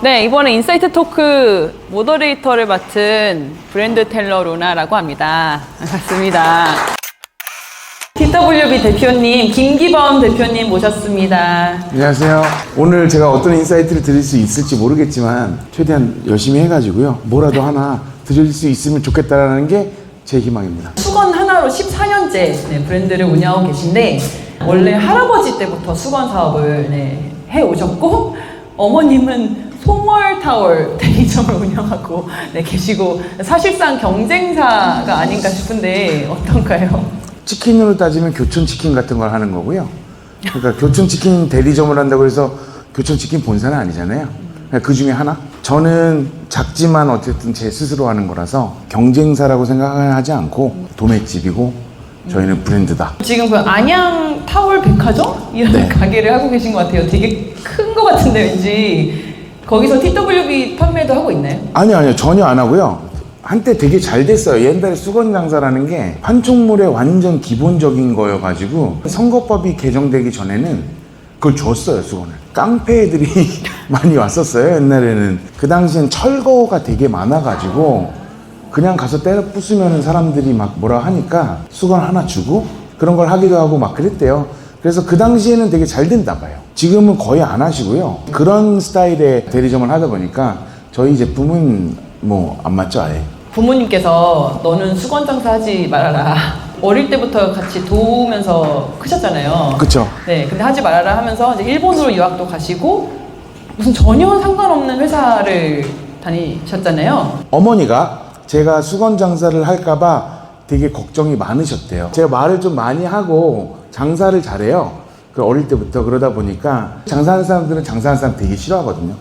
네, 이번에 인사이트 토크 모더레이터를 맡은 브랜드 텔러 루나라고 합니다. 반갑습니다. TWB 대표님, 김기범 대표님 모셨습니다. 안녕하세요. 오늘 제가 어떤 인사이트를 드릴 수 있을지 모르겠지만 최대한 열심히 해가지고요. 뭐라도 하나 드릴 수 있으면 좋겠다라는 게 제 희망입니다. 수건 하나로 14년째 브랜드를 운영하고 계신데 원래 할아버지 때부터 수건 사업을 해오셨고 어머님은 소멀타월 대리점을 운영하고 계시고 사실상 경쟁사가 아닌가 싶은데 어떤가요? 치킨으로 따지면 교촌치킨 같은 걸 하는 거고요. 그러니까 교촌치킨 대리점을 한다고 해서 교촌치킨 본사는 아니잖아요. 그 중에 하나? 저는 작지만 어쨌든 제 스스로 하는 거라서 경쟁사라고 생각하지 않고 도매집이고 저희는 브랜드다. 지금 그 안양 타월 백화점? 이런 가게를 하고 계신 것 같아요. 되게 큰 것 같은데 왠지 거기서 TWB 판매도 하고 있나요? 아니요 전혀 안 하고요. 한때 되게 잘 됐어요. 옛날에 수건 장사라는 게 판촉물의 완전 기본적인 거여가지고 선거법이 개정되기 전에는 그걸 줬어요, 수건을. 깡패 애들이 많이 왔었어요, 옛날에는. 그 당시엔 철거가 되게 많아가지고 그냥 가서 때려 부수면 사람들이 막 뭐라 하니까 수건 하나 주고 그런 걸 하기도 하고 막 그랬대요. 그래서 그 당시에는 되게 잘 된다 봐요. 지금은 거의 안 하시고요. 그런 스타일의 대리점을 하다 보니까 저희 제품은 뭐 안 맞죠, 아예. 부모님께서 너는 수건 장사 하지 말아라. 어릴 때부터 같이 도우면서 크셨잖아요. 그쵸. 네, 근데 하지 말아라 하면서 이제 일본으로 유학도 가시고 무슨 전혀 상관없는 회사를 다니셨잖아요. 어머니가 제가 수건 장사를 할까봐 되게 걱정이 많으셨대요. 제가 말을 좀 많이 하고 장사를 잘해요. 어릴 때부터. 그러다 보니까 장사하는 사람들은 장사하는 사람 되게 싫어하거든요.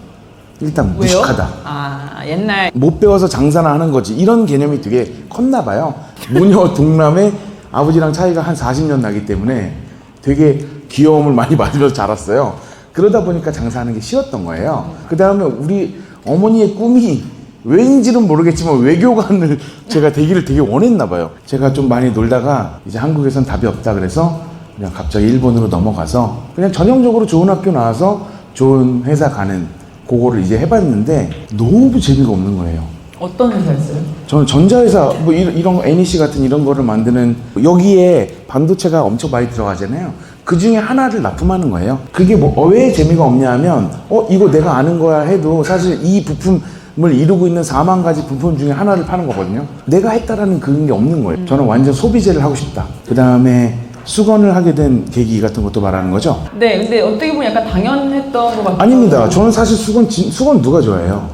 일단 무식하다. 왜요? 아, 옛날 못 배워서 장사나 하는 거지. 이런 개념이 되게 컸나 봐요. 무녀 동남에 아버지랑 차이가 한 40년 나기 때문에 되게 귀여움을 많이 받으면서 자랐어요. 그러다 보니까 장사하는 게 싫었던 거예요. 그 다음에 우리 어머니의 꿈이 왜인지는 모르겠지만 외교관을 제가 되기를 되게 원했나 봐요. 제가 좀 많이 놀다가 이제 한국에선 답이 없다 그래서 그냥 갑자기 일본으로 넘어가서 그냥 전형적으로 좋은 학교 나와서 좋은 회사 가는 그거를 이제 해봤는데 너무 재미가 없는 거예요. 어떤 회사였어요? 저는 전자회사 뭐 이런 NEC 같은 이런 거를 만드는 여기에 반도체가 엄청 많이 들어가잖아요. 그 중에 하나를 납품하는 거예요. 그게 뭐 왜 재미가 없냐 하면 이거 내가 아는 거야 해도 사실 이 부품을 이루고 있는 4만 가지 부품 중에 하나를 파는 거거든요. 내가 했다라는 그런 게 없는 거예요. 저는 완전 소비재를 하고 싶다. 그 다음에 수건을 하게 된 계기 같은 것도 말하는 거죠? 네, 근데 어떻게 보면 약간 당연했던 것 같아요. 아닙니다. 저는 사실 수건 누가 좋아해요?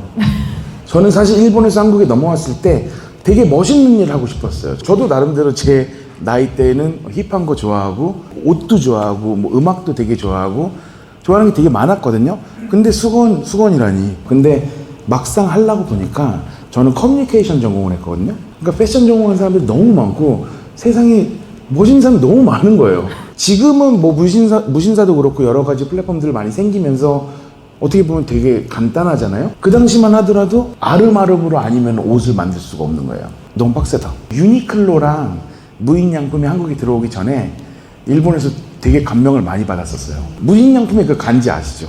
저는 사실 일본에서 한국에 넘어왔을 때 되게 멋있는 일을 하고 싶었어요. 저도 나름대로 제 나이 때는 힙한 거 좋아하고 옷도 좋아하고 뭐 음악도 되게 좋아하고 좋아하는 게 되게 많았거든요. 근데 수건이라니. 근데 막상 하려고 보니까 저는 커뮤니케이션 전공을 했거든요. 그러니까 패션 전공하는 사람들이 너무 많고 세상에 멋있는 사람이 너무 많은 거예요. 지금은 뭐 무신사도 그렇고 여러 가지 플랫폼들 많이 생기면서 어떻게 보면 되게 간단하잖아요. 그 당시만 하더라도 아름아름으로 아니면 옷을 만들 수가 없는 거예요. 너무 빡세다. 유니클로랑 무인양품이 한국에 들어오기 전에 일본에서 되게 감명을 많이 받았었어요. 무인양품의 그 간지 아시죠?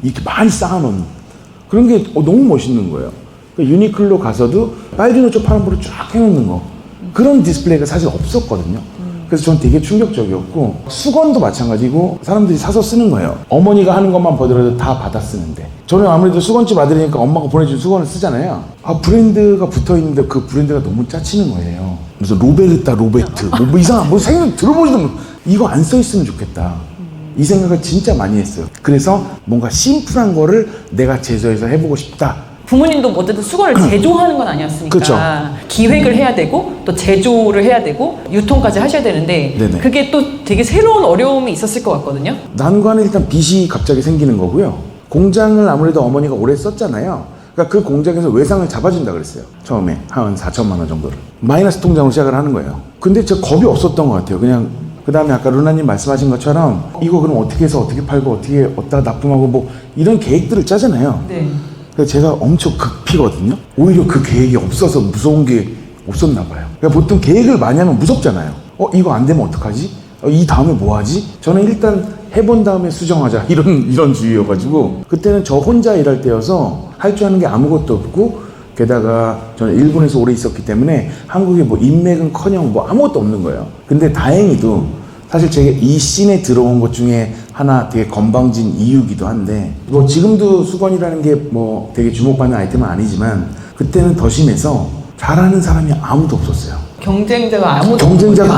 이렇게 많이 쌓아놓은 그런 게 너무 멋있는 거예요. 그러니까 유니클로 가서도 빨주노초 파란불을 쫙 해놓는 거 그런 디스플레이가 사실 없었거든요. 그래서 전 되게 충격적이었고 수건도 마찬가지고 사람들이 사서 쓰는 거예요. 어머니가 하는 것만 보더라도 다 받아 쓰는데 저는 아무래도 수건집 아들이니까 엄마가 보내준 수건을 쓰잖아요. 브랜드가 붙어있는데 그 브랜드가 너무 짜치는 거예요. 무슨 로베르트 뭐 이상한 뭐 생각 들어보지도 못 이거 안 써있으면 좋겠다. 이 생각을 진짜 많이 했어요. 그래서 뭔가 심플한 거를 내가 제조해서 해보고 싶다. 부모님도 어쨌든 수건을 제조하는 건 아니었으니까 그쵸. 기획을 해야 되고 또 제조를 해야 되고 유통까지 하셔야 되는데 네네. 그게 또 되게 새로운 어려움이 있었을 것 같거든요. 난관은 일단 빚이 갑자기 생기는 거고요. 공장을 아무래도 어머니가 오래 썼잖아요. 그러니까 그 공장에서 외상을 잡아준다 그랬어요. 처음에 한 4천만 원 정도를 마이너스 통장으로 시작을 하는 거예요. 근데 저 겁이 없었던 것 같아요. 그냥 그 다음에 아까 루나님 말씀하신 것처럼 이거 그럼 어떻게 해서 어떻게 팔고 어떻게 어디다 납품하고 뭐 이런 계획들을 짜잖아요. 네. 그래서 제가 엄청 극피거든요. 오히려 그 계획이 없어서 무서운 게 없었나 봐요. 그러니까 보통 계획을 많이 하면 무섭잖아요. 이거 안 되면 어떡하지? 이 다음에 뭐 하지? 저는 일단 해본 다음에 수정하자 이런 주의여가지고 그때는 저 혼자 일할 때여서 할 줄 아는 게 아무것도 없고 게다가 저는 일본에서 오래 있었기 때문에 한국에 뭐 인맥은커녕 뭐 아무것도 없는 거예요. 근데 다행히도 사실 제가 이 씬에 들어온 것 중에 하나 되게 건방진 이유기도 한데 뭐 지금도 수건이라는 게 뭐 되게 주목받는 아이템은 아니지만 그때는 더 심해서 잘하는 사람이 아무도 없었어요. 경쟁자가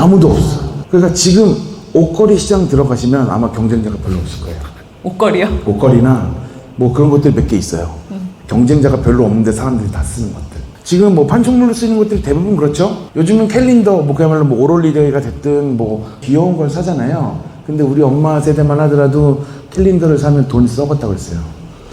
아무도 없어요. 그러니까 지금 옷걸이 시장 들어가시면 아마 경쟁자가 별로 없을 거예요. 옷걸이요? 옷걸이나 뭐 그런 것들 몇 개 있어요. 경쟁자가 별로 없는데 사람들이 다 쓰는 것들. 지금 뭐 판촉물로 쓰는 것들이 대부분 그렇죠. 요즘은 캘린더 뭐 그야말로 뭐 오롤리레이가 됐든 뭐 귀여운 걸 사잖아요. 근데 우리 엄마 세대만 하더라도 캘린더를 사면 돈 썩었다고 그랬어요.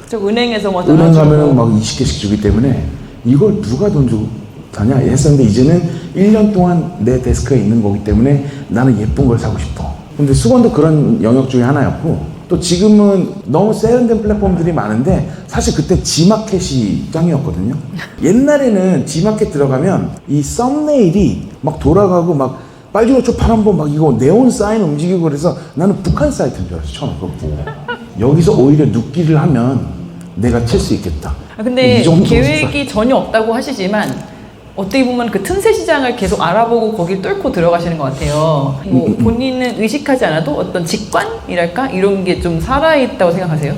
저 은행에서 뭐 은행 가면은 막 20개씩 주기 때문에 이걸 누가 돈 주고 사냐 했었는데 이제는 1년 동안 내 데스크에 있는 거기 때문에 나는 예쁜 걸 사고 싶어. 근데 수건도 그런 영역 중에 하나였고 또 지금은 너무 세련된 플랫폼들이 많은데 사실 그때 지마켓이 짱이었거든요. 옛날에는 지마켓 들어가면 이 썸네일이 막 돌아가고 막 빨주노초 파란보 막 이거 네온 사인 움직이고 그래서 나는 북한 사이트인 줄 알았어 처음에 그거 보고. 여기서 오히려 눕기를 하면 내가 칠 수 있겠다. 근데 이 정도 계획이 전혀 없다고 하시지만 어떻게 보면 그 틈새 시장을 계속 알아보고 거길 뚫고 들어가시는 것 같아요. 뭐 본인은 의식하지 않아도 어떤 직관이랄까 이런 게 좀 살아있다고 생각하세요?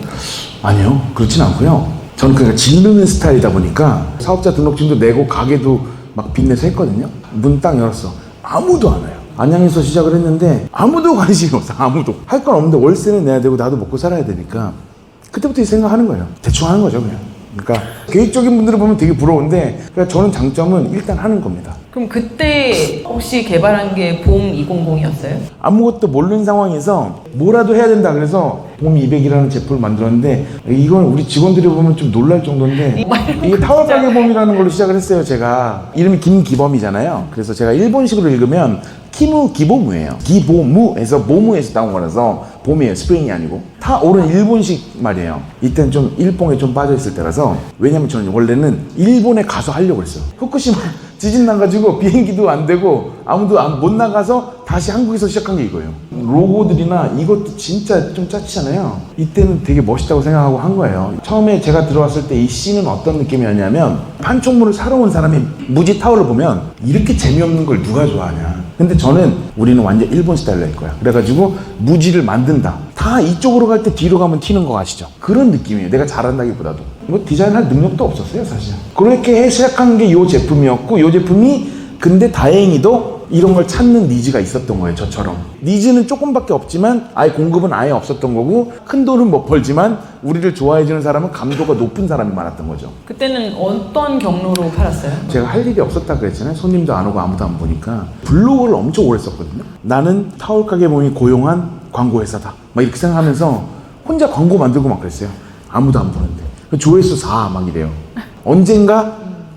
아니요, 그렇진 않고요. 저는 그냥 질르는 스타일이다 보니까 사업자 등록증도 내고 가게도 막 빚내서 했거든요. 문 딱 열었어. 아무도 안 와요. 안양에서 시작을 했는데 아무도 관심이 없어. 아무도. 할 건 없는데 월세는 내야 되고 나도 먹고 살아야 되니까 그때부터 이 생각하는 거예요. 대충 하는 거죠 그냥. 그러니까 계획적인 분들을 보면 되게 부러운데 그러니까 저는 장점은 일단 하는 겁니다. 그럼 그때 혹시 개발한 게 봄 2000이었어요? 아무것도 모르는 상황에서 뭐라도 해야 된다 그래서 봄 200이라는 제품을 만들었는데 이건 우리 직원들이 보면 좀 놀랄 정도인데 이게 타월 가게 봄이라는 걸로 시작을 했어요. 제가 이름이 김기범이잖아요. 그래서 제가 일본식으로 읽으면 키무 기보무예요. 기보무에서 모무에서 따온 거라서 봄이에요. 스프링이 아니고 타올은 일본식 말이에요. 이때는 좀 일봉에 좀 빠져있을 때라서 왜냐면 저는 원래는 일본에 가서 하려고 했어요. 후쿠시마 지진 나가지고 비행기도 안 되고 아무도 못 나가서 다시 한국에서 시작한 게 이거예요. 로고들이나 이것도 진짜 좀 짜치잖아요. 이때는 되게 멋있다고 생각하고 한 거예요. 처음에 제가 들어왔을 때 이 씬은 어떤 느낌이었냐면 판촉물을 사러 온 사람이 무지 타월을 보면 이렇게 재미없는 걸 누가 좋아하냐. 근데 저는 우리는 완전 일본 스타일로 할 거야. 그래가지고 무지를 만든다. 다 이쪽으로 갈 때 뒤로 가면 튀는 거 아시죠? 그런 느낌이에요. 내가 잘한다기보다도. 뭐 디자인할 능력도 없었어요 사실. 그렇게 시작한 게 이 제품이었고 이 제품이 근데 다행히도 이런 걸 찾는 니즈가 있었던 거예요. 저처럼 니즈는 조금밖에 없지만 아예 공급은 아예 없었던 거고 큰 돈은 못 벌지만 우리를 좋아해 주는 사람은 감도가 높은 사람이 많았던 거죠. 그때는 어떤 경로로 팔았어요? 제가 할 일이 없었다 그랬잖아요. 손님도 안 오고 아무도 안 보니까 블로그를 엄청 오래 썼거든요. 나는 타월 가게 몸이 고용한 광고 회사다 막 이렇게 생각하면서 혼자 광고 만들고 막 그랬어요. 아무도 안 보는데 조회수 4 막 이래요. 언젠가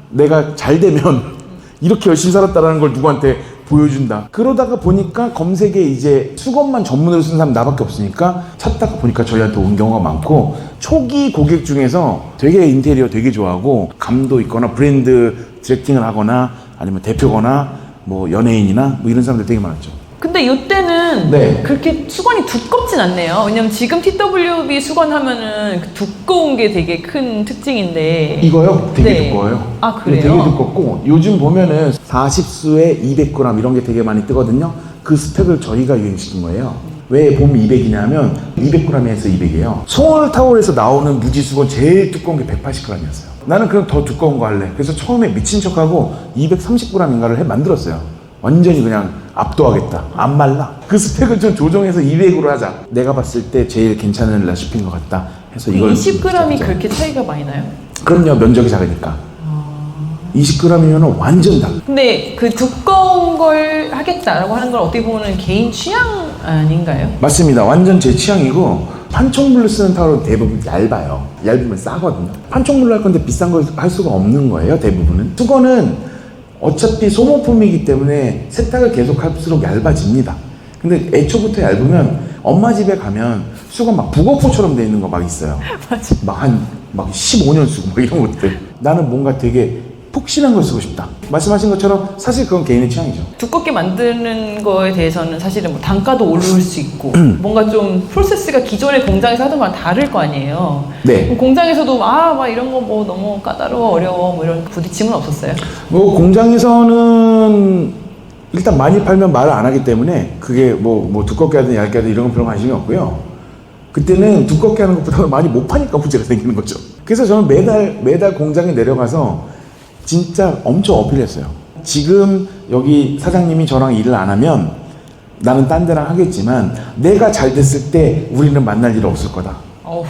내가 잘 되면 이렇게 열심히 살았다라는 걸 누구한테 보여준다. 그러다가 보니까 검색에 이제 수건만 전문으로 쓰는 사람 나밖에 없으니까 찾다가 보니까 저희한테 온 경우가 많고 초기 고객 중에서 되게 인테리어 되게 좋아하고 감도 있거나 브랜드 디렉팅을 하거나 아니면 대표거나 뭐 연예인이나 뭐 이런 사람들 되게 많았죠. 근데 이때는 네. 그렇게 수건이 두껍진 않네요. 왜냐면 지금 TWB 수건 하면은 그 두꺼운 게 되게 큰 특징인데 이거요? 되게 네. 두꺼워요. 아 그래요? 되게 두껍고 요즘 보면은 40수에 200g 이런 게 되게 많이 뜨거든요. 그 스펙을 저희가 유행시킨 거예요. 왜 봄 200이냐면 200g에서 200이에요. 송월 타월에서 나오는 무지 수건 제일 두꺼운 게 180g이었어요. 나는 그럼 더 두꺼운 거 할래. 그래서 처음에 미친 척하고 230g인가를 만들었어요. 완전히 그냥 압도하겠다. 안 말라. 그 스펙을 좀 조정해서 200으로 하자. 내가 봤을 때 제일 괜찮은 레시피인 것 같다 해서 이걸 20g이 그렇게 차이가 많이 나요? 그럼요. 면적이 작으니까 20g이면 완전 달라. 근데 그 두꺼운 걸 하겠다라고 하는 건 어떻게 보면 개인 취향 아닌가요? 맞습니다. 완전 제 취향이고 판촉물로 쓰는 타월은 대부분 얇아요. 얇으면 싸거든요. 판촉물로 할 건데 비싼 걸 할 수가 없는 거예요. 대부분은. 수건은 어차피 소모품이기 때문에 세탁을 계속 할수록 얇아집니다. 근데 애초부터 얇으면 엄마 집에 가면 수건 막 북어포처럼 돼 있는 거 막 있어요. 맞아. 막 15년 쓰고 막 이런 것들. 나는 뭔가 되게 푹신한 걸 쓰고 싶다. 말씀하신 것처럼 사실 그건 개인의 취향이죠. 두껍게 만드는 거에 대해서는 사실은 뭐 단가도 오를 수 있고 뭔가 좀 프로세스가 기존의 공장에서 하던 거랑 다를 거 아니에요. 네. 그럼 공장에서도 막 이런 거 뭐 너무 까다로워 어려워 뭐 이런 부딪힘은 없었어요? 뭐 공장에서는 일단 많이 팔면 말을 안 하기 때문에 그게 뭐 두껍게 하든 얇게 하든 이런 건 별로 관심이 없고요. 그때는 두껍게 하는 것보다 많이 못 파니까 문제가 생기는 거죠. 그래서 저는 매달 공장에 내려가서 진짜 엄청 어필했어요. 지금 여기 사장님이 저랑 일을 안 하면 나는 딴 데랑 하겠지만 내가 잘 됐을 때 우리는 만날 일 없을 거다. 어우.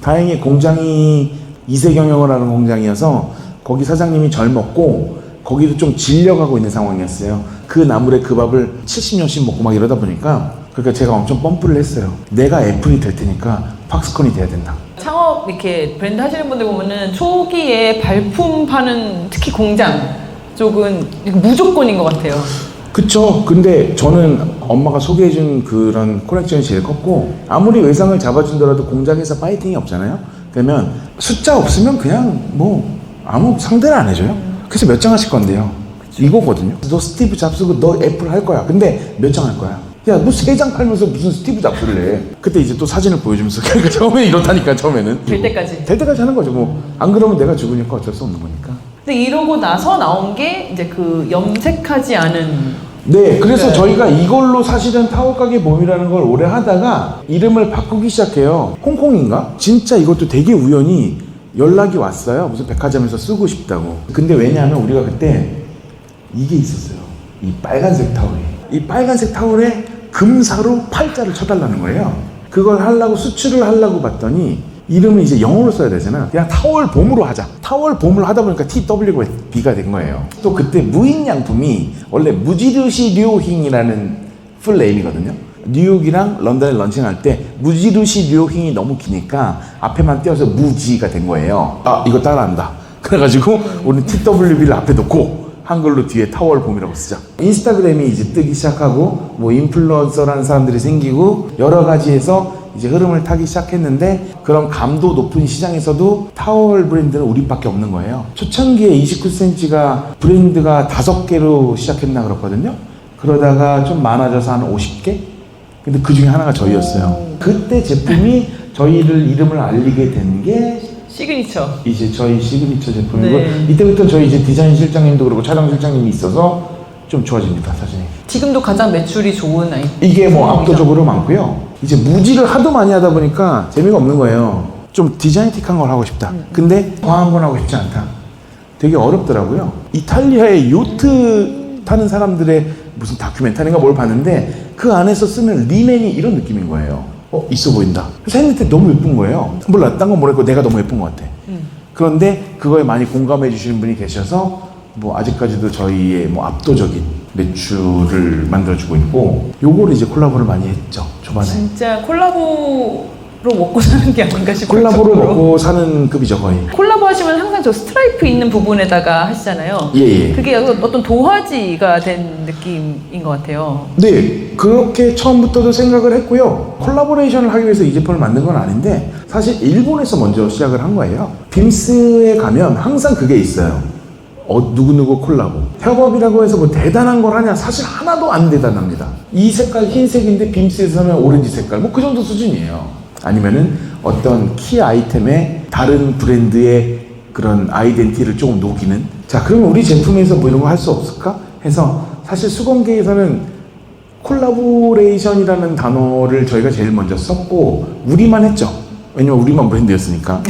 다행히 공장이 2세 경영을 하는 공장이어서 거기 사장님이 젊었고 거기도 좀 질려가고 있는 상황이었어요. 그 나물에 그 밥을 70년씩 먹고 막 이러다 보니까 그러니까 제가 엄청 펌프를 했어요. 내가 애플이 될 테니까 팍스콘이 돼야 된다. 창업 이렇게 브랜드 하시는 분들 보면은 초기에 발품 파는 특히 공장 쪽은 무조건인 것 같아요. 그쵸. 근데 저는 엄마가 소개해준 그런 커넥션이 제일 컸고 아무리 외상을 잡아준더라도 공장에서 파이팅이 없잖아요. 그러면 숫자 없으면 그냥 뭐 아무 상대를 안 해줘요. 그래서 몇 장 하실 건데요. 이거거든요. 너 스티브 잡스고 너 애플 할 거야. 근데 몇 장 할 거야? 야, 너 3장 팔면서 무슨 스티브 잡스를 해? 그때 이제 또 사진을 보여주면서 그러니까 처음에 이렇다니까 처음에는 될 때까지. 될 때까지 하는 거죠. 뭐 안 그러면 내가 죽으니까 어쩔 수 없는 거니까. 근데 이러고 나서 나온 게 이제 그 염색하지 않은. 네, 그래서 네. 저희가 이걸로 사실은 타워가게 봄이라는 걸 오래 하다가 이름을 바꾸기 시작해요. 홍콩인가? 진짜 이것도 되게 우연히 연락이 왔어요. 무슨 백화점에서 쓰고 싶다고. 근데 왜냐하면 우리가 그때 이게 있었어요. 이 빨간색 타올이. 이 빨간색 타올에 금사로 팔자를 쳐달라는 거예요. 그걸 하려고 수출을 하려고 봤더니 이름을 이제 영어로 써야 되잖아. 그냥 타월 봄으로 하자. 타월 봄을 하다 보니까 TWB가 된 거예요. 또 그때 무인양품이 원래 무지르시 류힝이라는 풀네임이거든요. 뉴욕이랑 런던에 런칭할 때 무지르시 류힝이 너무 기니까 앞에만 띄어서 무지가 된 거예요. 아, 이거 따라한다. 그래가지고 우리는 TWB를 앞에 놓고 한글로 뒤에 타월 봄이라고 쓰자. 인스타그램이 이제 뜨기 시작하고 뭐 인플루언서라는 사람들이 생기고 여러 가지에서 이제 흐름을 타기 시작했는데 그런 감도 높은 시장에서도 타월 브랜드는 우리밖에 없는 거예요. 초창기에 29cm가 브랜드가 5개로 시작했나 그렇거든요. 그러다가 좀 많아져서 한 50개? 근데 그 중에 하나가 저희였어요. 그때 제품이 저희를 이름을 알리게 된 게 시그니처. 이제 저희 시그니처 제품이고 네. 이때부터 저희 이제 디자인 실장님도 그렇고 촬영 실장님이 있어서 좀 좋아집니다, 사진이. 지금도 가장 매출이 좋은 아이템. 이게 뭐 압도적으로 많고요. 이제 무지를 하도 많이 하다 보니까 재미가 없는 거예요. 좀 디자이틱한 걸 하고 싶다. 근데 과한 건 하고 싶지 않다. 되게 어렵더라고요. 이탈리아의 요트 타는 사람들의 무슨 다큐멘터리인가 뭘 봤는데 그 안에서 쓰는 리넨이 이런 느낌인 거예요. 있어 보인다. 그래서 했는데 너무 예쁜 거예요. 몰라, 딴 건 모르겠고 내가 너무 예쁜 것 같아. 그런데 그거에 많이 공감해 주시는 분이 계셔서 뭐 아직까지도 저희의 뭐 압도적인 매출을 만들어주고 있고 요거를 이제 콜라보를 많이 했죠, 초반에. 진짜 콜라보로 먹고 사는 게 아닌가 싶어요. 콜라보를 먹고 사는 급이죠, 거의. 콜라보 하시면 항상 저 스트라이프 있는 부분에다가 하시잖아요. 예. 그게 어떤 도화지가 된 느낌인 것 같아요. 네, 그렇게 처음부터도 생각을 했고요. 콜라보레이션을 하기 위해서 이 제품을 만든 건 아닌데 사실 일본에서 먼저 시작을 한 거예요. 빔스에 가면 항상 그게 있어요. 누구누구 콜라보. 협업이라고 해서 뭐 대단한 걸 하냐? 사실 하나도 안 대단합니다. 이 색깔 흰색인데 빔스에서 하면 오렌지 색깔. 뭐 그 정도 수준이에요. 아니면은 어떤 키 아이템에 다른 브랜드의 그런 아이덴티티를 조금 녹이는. 자, 그러면 우리 제품에서 뭐 이런 거 할 수 없을까? 해서 사실 수건계에서는 콜라보레이션이라는 단어를 저희가 제일 먼저 썼고 우리만 했죠. 왜냐면 우리만 브랜드였으니까.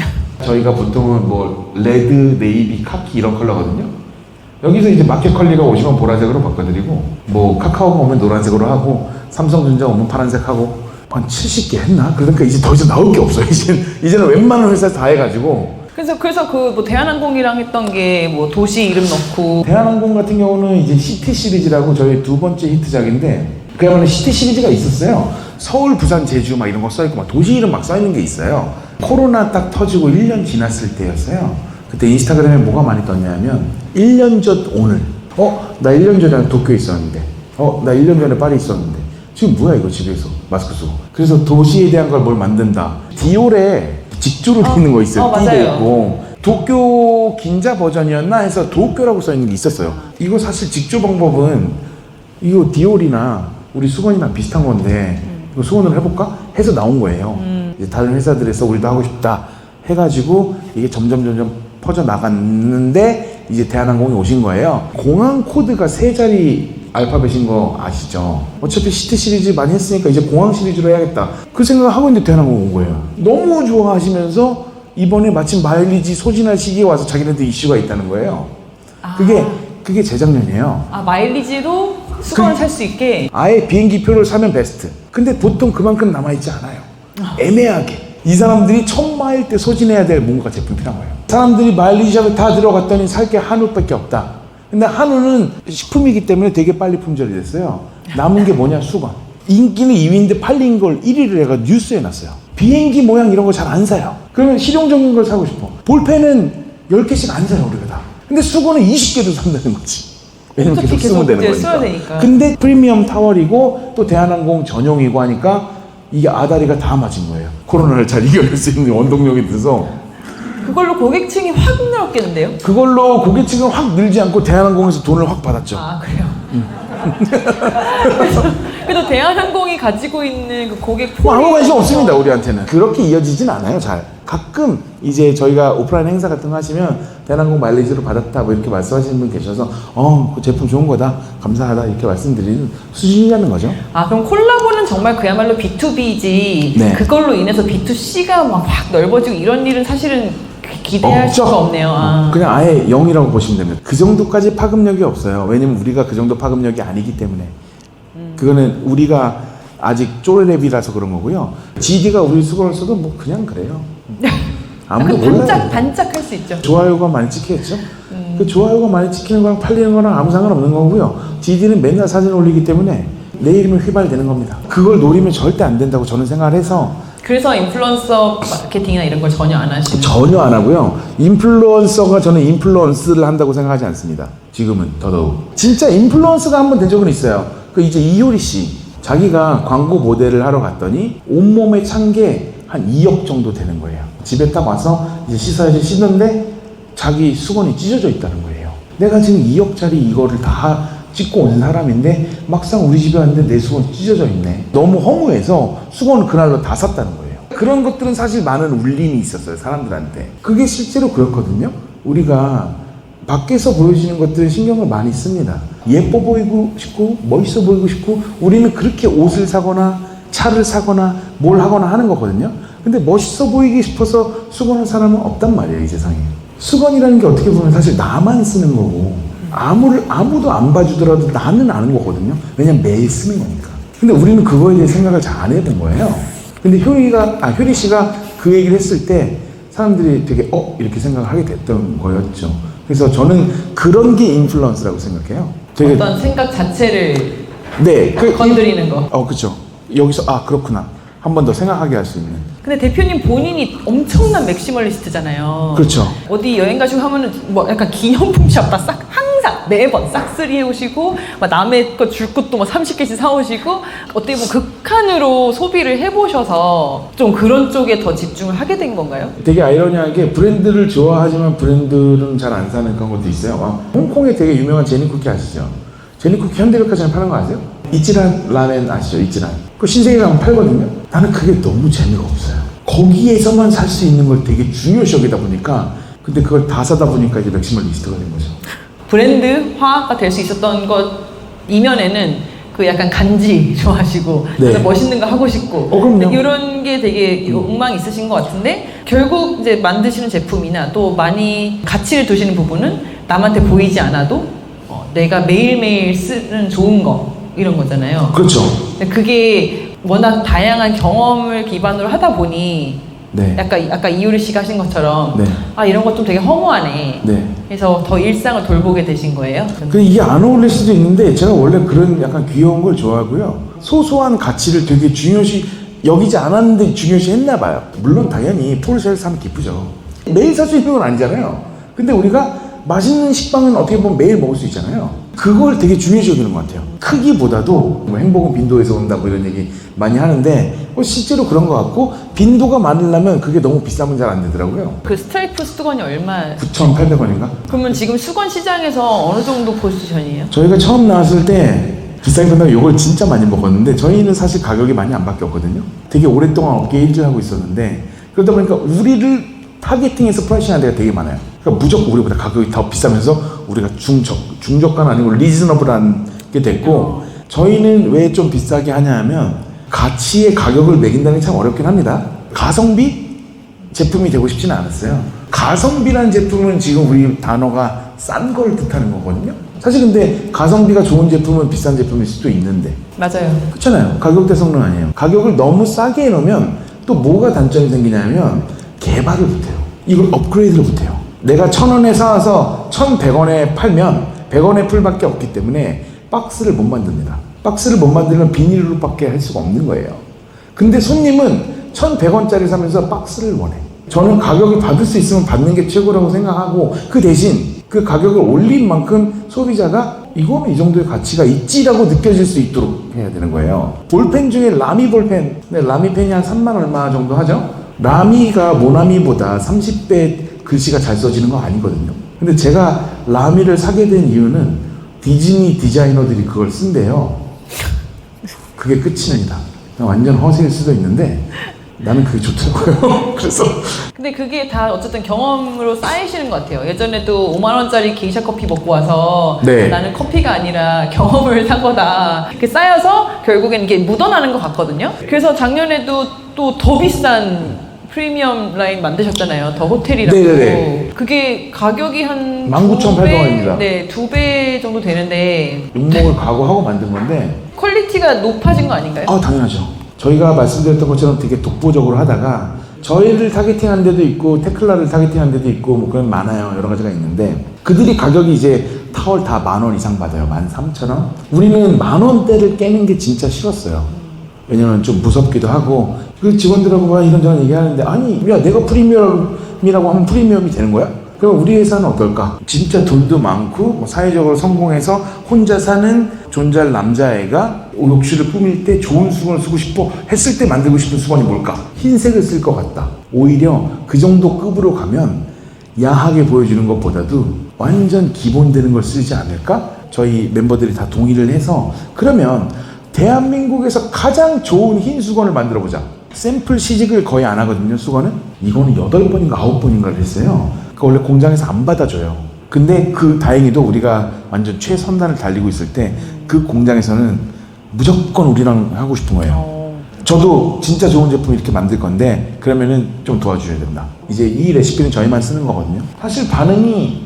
저희가 보통은 뭐 레드, 네이비, 카키 이런 컬러거든요. 여기서 이제 마켓 컬리가 오시면 보라색으로 바꿔드리고 뭐 카카오가 오면 노란색으로 하고 삼성전자 오면 파란색 하고 한 70개 했나? 그러니까 이제 더 이상 나올 게 없어요. 이제는 웬만한 회사에서 다 해가지고. 그래서 그 뭐 대한항공이랑 했던 게 뭐 도시 이름 넣고. 대한항공 같은 경우는 이제 시티 시리즈라고 저희 두 번째 히트작인데 그야말로 시티 시리즈가 있었어요. 서울, 부산, 제주 막 이런 거 써있고 막 도시 이름 막 써있는 게 있어요. 코로나 딱 터지고 1년 지났을 때였어요. 그때 인스타그램에 뭐가 많이 떴냐면 1년 전 오늘 나 1년 전에 도쿄에 있었는데 나 1년 전에 파리 있었는데 지금 뭐야 이거 집에서 마스크 쓰고. 그래서 도시에 대한 걸 뭘 만든다. 디올에 직조로 돼 있는 거 있어요. 띠도 맞아요. 있고 도쿄 긴자 버전이었나 해서 도쿄라고 써있는 게 있었어요. 이거 사실 직조 방법은 이거 디올이나 우리 수건이랑 비슷한 건데 이거 수건으로 해볼까? 해서 나온 거예요. 이제 다른 회사들에서 우리도 하고 싶다 해가지고 이게 점점 퍼져나갔는데 이제 대한항공이 오신 거예요. 공항 코드가 3자리 알파벳인 거 아시죠? 어차피 시티 시리즈 많이 했으니까 이제 공항 시리즈로 해야겠다. 그 생각을 하고 있는데 대한항공 온 거예요. 너무 좋아하시면서 이번에 마침 마일리지 소진할 시기에 와서 자기네들 이슈가 있다는 거예요. 그게 재작년이에요. 아, 마일리지로 수건을 살 수 있게? 아예 비행기 표를 사면 베스트. 근데 보통 그만큼 남아있지 않아요. 애매하게. 이 사람들이 1000마일 때 소진해야 될 뭔가 제품이 필요한 거예요. 사람들이 마일리지샵에 다 들어갔더니 살 게 한우밖에 없다. 근데 한우는 식품이기 때문에 되게 빨리 품절이 됐어요. 남은 게 뭐냐? 수건. 인기는 2위인데 팔린 걸 1위를 해가 뉴스에 났어요. 비행기 모양 이런 거 잘 안 사요. 그러면 실용적인 걸 사고 싶어. 볼펜은 10개씩 안 사요, 우리가 다. 근데 수건은 20개도 산다는 거지. 왜냐면 계속 쓰면 되는 거니까. 근데 프리미엄 타월이고 또 대한항공 전용이고 하니까 이게 아다리가 다 맞은 거예요. 코로나를 잘 이겨낼 수 있는 원동력이 돼서. 그걸로 고객층이 확 늘었겠는데요? 그걸로 고객층은 확 늘지 않고 대한항공에서 돈을 확 받았죠. 아, 그래요? 그래도 대한항공이 가지고 있는 그 고객 뭐 아무 관심 없습니다, 우리한테는. 그렇게 이어지진 않아요, 잘. 가끔 이제 저희가 오프라인 행사 같은 거 하시면 대한항공 마일리지로 받았다 뭐 이렇게 말씀하시는 분 계셔서 그 제품 좋은 거다, 감사하다 이렇게 말씀드리는 수준이라는 거죠. 아, 그럼 콜라보는 정말 그야말로 B2B지 네. 그걸로 인해서 B2C가 막 확 넓어지고 이런 일은 사실은 기대할 없죠? 수가 없네요. 아. 그냥 아예 0이라고 보시면 됩니다. 그 정도까지 파급력이 없어요. 왜냐면 우리가 그 정도 파급력이 아니기 때문에. 그거는 우리가 아직 쪼레랩이라서 그런 거고요. GD가 우리 수건을 써도 뭐 그냥 그래요. 아무도 몰라요. 반짝할 수 있죠. 좋아요가 많이 찍히겠죠? 그 좋아요가 많이 찍히는 거랑 팔리는 거랑 아무 상관없는 거고요. GD는 맨날 사진 올리기 때문에 내 이름이 휘발되는 겁니다. 그걸 노리면 절대 안 된다고 저는 생각을 해서. 그래서 인플루언서 마케팅이나 이런 걸 전혀 안 하시는 전혀 안 하고요. 인플루언서가 저는 인플루언스를 한다고 생각하지 않습니다. 지금은 더더욱. 진짜 인플루언서가 한 번 된 적은 있어요. 그 이제 이효리 씨. 자기가 광고 모델을 하러 갔더니 온몸에 찬 게 한 2억 정도 되는 거예요. 집에 딱 와서 이제 씻어야지 씻는데 자기 수건이 찢어져 있다는 거예요. 내가 지금 2억짜리 이거를 다 찍고 온 사람인데 막상 우리 집에 왔는데 내 수건이 찢어져 있네. 너무 허무해서 수건을 그날로 다 샀다는 거예요. 그런 것들은 사실 많은 울림이 있었어요, 사람들한테. 그게 실제로 그렇거든요. 우리가 밖에서 보여지는 것들은 신경을 많이 씁니다. 예뻐 보이고 싶고 멋있어 보이고 싶고 우리는 그렇게 옷을 사거나 차를 사거나 뭘 하거나 하는 거거든요. 근데 멋있어 보이기 싶어서 수건을 사람은 없단 말이에요, 이 세상에. 수건이라는 게 어떻게 보면 사실 나만 쓰는 거고 아무도 안 봐주더라도 나는 아는 거거든요. 왜냐면 매일 쓰는 거니까. 근데 우리는 그거에 대해 생각을 잘 안 해본 거예요. 근데 효리 씨가 그 얘기를 했을 때 사람들이 되게 이렇게 생각을 하게 됐던 거였죠. 그래서 저는 그런 게 인플루언스라고 생각해요. 되게 어떤 생각 자체를 네, 건드리는 거. 그렇죠. 여기서 그렇구나. 한 번 더 생각하게 할 수 있는. 근데 대표님 본인이 엄청난 맥시멀리스트잖아요. 그렇죠. 어디 여행 가시고 하면은 뭐 약간 기념품 샵다 싹 항상 매번 싹쓸이 해오시고 막 남의 거 줄 것도 막 30개씩 사오시고 어떻게 보면 극한으로 소비를 해보셔서 좀 그런 쪽에 더 집중을 하게 된 건가요? 되게 아이러니하게 브랜드를 좋아하지만 브랜드는 잘 안 사는 그런 것도 있어요. 홍콩에 되게 유명한 제니쿠키 아시죠? 제니쿠키 현대백화점에 파는 거 아세요? 이치란 라멘 아시죠? 이치란. 그 신세계 가면 팔거든요. 나는 그게 너무 재미가 없어요. 거기에서만 살 수 있는 걸 되게 중요시 여기다 보니까 근데 그걸 다 사다 보니까 이제 맥시멀리스트가 된 거죠. 브랜드화가 될 수 있었던 것 이면에는 그 약간 간지 좋아하시고 네. 멋있는 거 하고 싶고 그럼요. 이런 게 되게 욕망이 있으신 것 같은데 결국 이제 만드시는 제품이나 또 많이 가치를 두시는 부분은 남한테 보이지 않아도 내가 매일매일 쓰는 좋은 거 이런 거잖아요. 그렇죠. 근데 그게 워낙 다양한 경험을 기반으로 하다 보니 네. 약간 아까 이효리 씨가 하신 것처럼 네. 이런 것 좀 되게 허무하네. 네. 그래서 더 일상을 돌보게 되신 거예요? 근데 이게 안 어울릴 수도 있는데 제가 원래 그런 약간 귀여운 걸 좋아하고요. 소소한 가치를 되게 중요시 여기지 않았는데 중요시 했나 봐요. 물론 당연히 포르쉐를 사면 기쁘죠. 매일 살 수 있는 건 아니잖아요. 근데 우리가 맛있는 식빵은 어떻게 보면 매일 먹을 수 있잖아요. 그걸 되게 중요시 여기는 것 같아요. 크기보다도 뭐 행복은 빈도에서 온다고 이런 얘기 많이 하는데 실제로 그런 것 같고 빈도가 많으려면 그게 너무 비싸면 잘 안 되더라고요. 그 스트라이프 수건이 얼마? 9,800원인가? 그러면 지금 수건 시장에서 어느 정도 포지션이에요? 저희가 처음 나왔을 때 비싸게 판다고 이걸 진짜 많이 먹었는데 저희는 사실 가격이 많이 안 바뀌었거든요. 되게 오랫동안 업계에 일주하고 있었는데 그러다 보니까 우리를 타겟팅해서 프라이싱하는 데가 되게 많아요. 그러니까 무조건 우리보다 가격이 더 비싸면서 우리가 중저가는 아니고 리즈너블한 게 됐고 저희는 왜 좀 비싸게 하냐 하면 가치의 가격을 매긴다는 게 참 어렵긴 합니다. 가성비 제품이 되고 싶지는 않았어요. 가성비라는 제품은 지금 우리 단어가 싼 걸 뜻하는 거거든요. 사실 근데 가성비가 좋은 제품은 비싼 제품일 수도 있는데 맞아요. 그렇잖아요. 가격 대 성능 아니에요. 가격을 너무 싸게 해놓으면 또 뭐가 단점이 생기냐면 개발을 못해요. 이걸 업그레이드를 못해요. 내가 1,000원에 사와서 1,100원에 팔면 100원의 풀밖에 없기 때문에 박스를 못 만듭니다. 박스를 못 만들면 비닐로밖에 할 수가 없는 거예요. 근데 손님은 1,100원짜리 사면서 박스를 원해. 저는 가격을 받을 수 있으면 받는 게 최고라고 생각하고 그 대신 그 가격을 올린 만큼 소비자가 이거는 이 정도의 가치가 있지라고 느껴질 수 있도록 해야 되는 거예요. 볼펜 중에 라미 볼펜, 근데 라미 펜이 한 3만 얼마 정도 하죠? 라미가 모나미보다 30배 글씨가 잘 써지는 거 아니거든요. 근데 제가 라미를 사게 된 이유는 디즈니 디자이너들이 그걸 쓴대요. 그게 끝입니다. 완전 허세일 수도 있는데 나는 그게 좋더라고요. 그래서 근데 그게 다 어쨌든 경험으로 쌓이시는 것 같아요. 예전에도 5만 원짜리 게이샤 커피 먹고 와서 네. 나는 커피가 아니라 경험을 산 거다. 이렇게 쌓여서 결국엔 이게 묻어나는 것 같거든요. 그래서 작년에도 또 더 비싼 프리미엄 라인 만드셨잖아요. 더 호텔이라고. 네네네. 그게 가격이 한 19,800원입니다. 네, 2배 정도 되는데 욕먹을 각오하고 만든 건데 퀄리티가 높아진 거 아닌가요? 당연하죠. 저희가 말씀드렸던 것처럼 되게 독보적으로 하다가 저희를 타겟팅한 데도 있고 테클라를 타겟팅한 데도 있고 뭐 그런 많아요. 여러 가지가 있는데 그들이 가격이 이제 타월 다 10,000원 이상 받아요. 13,000원. 우리는 10,000원대를 깨는 게 진짜 싫었어요. 왜냐면 좀 무섭기도 하고 그 직원들하고 막 이런저런 얘기하는데 아니 야 내가 프리미엄이라고 하면 프리미엄이 되는 거야? 그럼 우리 회사는 어떨까? 진짜 돈도 많고 뭐 사회적으로 성공해서 혼자 사는 존잘 남자애가 욕실을 꾸밀 때 좋은 수건을 쓰고 싶어 했을 때 만들고 싶은 수건이 뭘까? 흰색을 쓸 것 같다. 오히려 그 정도 급으로 가면 야하게 보여주는 것보다도 완전 기본되는 걸 쓰지 않을까? 저희 멤버들이 다 동의를 해서 그러면 대한민국에서 가장 좋은 흰 수건을 만들어 보자. 샘플 시식을 거의 안 하거든요, 수건은. 이거는 8번인가 9번인가를 했어요. 그 원래 공장에서 안 받아줘요. 근데 그 다행히도 우리가 완전 최선단을 달리고 있을 때 그 공장에서는 무조건 우리랑 하고 싶은 거예요. 저도 진짜 좋은 제품 이렇게 만들 건데 그러면은 좀 도와주셔야 된다. 이제 이 레시피는 저희만 쓰는 거거든요. 사실 반응이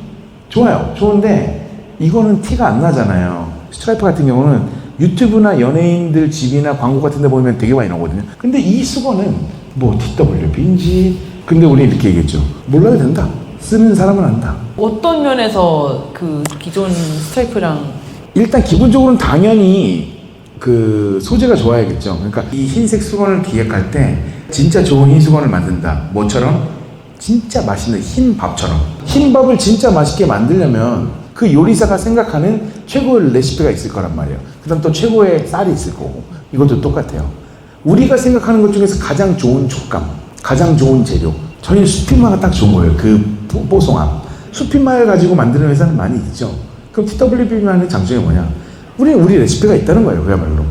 좋아요. 좋은데 이거는 티가 안 나잖아요. 스트라이프 같은 경우는 유튜브나 연예인들 집이나 광고 같은 데 보면 되게 많이 나오거든요. 근데 이 수건은 뭐 TWB인지 근데 우리 이렇게 얘기했죠. 몰라도 된다. 쓰는 사람은 안다. 어떤 면에서 그 기존 스트라이프랑 일단 기본적으로는 당연히 그 소재가 좋아야겠죠. 그러니까 이 흰색 수건을 기획할 때 진짜 좋은 흰 수건을 만든다. 뭐처럼? 진짜 맛있는 흰 밥처럼. 흰 밥을 진짜 맛있게 만들려면 그 요리사가 생각하는 최고의 레시피가 있을 거란 말이에요. 그 다음 또 최고의 쌀이 있을 거고. 이것도 똑같아요. 우리가 생각하는 것 중에서 가장 좋은 촉감, 가장 좋은 재료. 저희는 수피마가 딱 좋은 거예요. 그 뽀송함. 수피마를 가지고 만드는 회사는 많이 있죠. 그럼 TWB만의 장점이 뭐냐? 우리 레시피가 있다는 거예요. 그야말로.